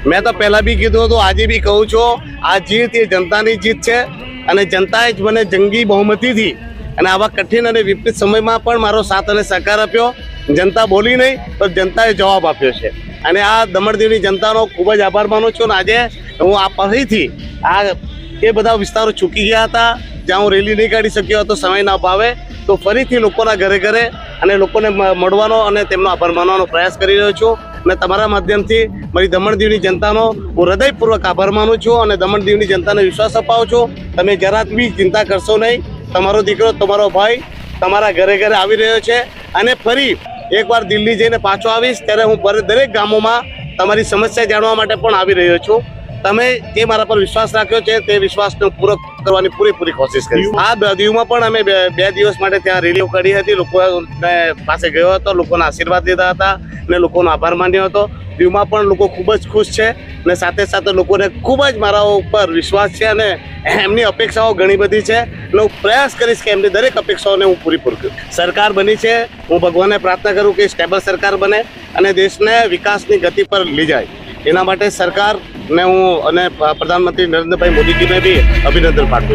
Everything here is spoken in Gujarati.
મેં તો પહેલાં બી કીધું હતું, આજે બી કહું છું, આ જીત એ જનતાની જીત છે અને જનતાએ જ મને જંગી બહુમતીથી અને આવા કઠિન અને વિપરીત સમયમાં પણ મારો સાથ અને સહકાર આપ્યો. જનતા બોલી નહીં તો જનતાએ જવાબ આપ્યો છે અને આ દમણ દીવની જનતાનો ખૂબ જ આભાર માનું છું. અને આજે હું આ ફરીથી એ બધા વિસ્તારો ચૂકી ગયા હતા જ્યાં હું રેલી નહીં કાઢી શક્યો હતો સમયના અભાવે, તો ફરીથી લોકોના ઘરે ઘરે અને લોકોને મળવાનો અને તેમનો આભાર માનવાનો પ્રયાસ કરી રહ્યો છું. અને તમારા માધ્યમથી મારી દમણ દીવની જનતાનો હું હૃદયપૂર્વક આભાર માનું છું અને દમણ દીવની જનતાને વિશ્વાસ અપાવું છું, તમે જરાક બી ચિંતા કરશો નહીં. તમારો દીકરો, તમારો ભાઈ તમારા ઘરે ઘરે આવી રહ્યો છે અને ફરી એકવાર દિલ્હી જઈને પાછો આવીશ ત્યારે હું દરેક ગામોમાં તમારી સમસ્યા જાણવા માટે પણ આવી રહ્યો છું. તમે જે મારા પર વિશ્વાસ રાખ્યો છે તે વિશ્વાસને પૂરો કરવાની પૂરેપૂરી કોશિશ કરીશ. આ દીવમાં પણ અમે 2 દિવસ માટે ત્યાં રેલીઓ કાઢી હતી, લોકો પાસે ગયો હતો, લોકોના આશીર્વાદ લીધા હતા અને લોકોનો આભાર માન્યો હતો. દીવમાં પણ લોકો ખૂબ જ ખુશ છે અને સાથે સાથે લોકોને ખૂબ જ મારા ઉપર વિશ્વાસ છે અને એમની અપેક્ષાઓ ઘણી બધી છે અને હું પ્રયાસ કરીશ કે એમની દરેક અપેક્ષાઓને હું પૂરી કરું. સરકાર બની છે, હું ભગવાનને પ્રાર્થના કરું કે સ્ટેબલ સરકાર બને અને દેશને વિકાસની ગતિ પર લઈ જાય. એના માટે સરકારને હું અને પ્રધાનમંત્રી નરેન્દ્રભાઈ મોદીજીને બી અભિનંદન પાઠવું છું.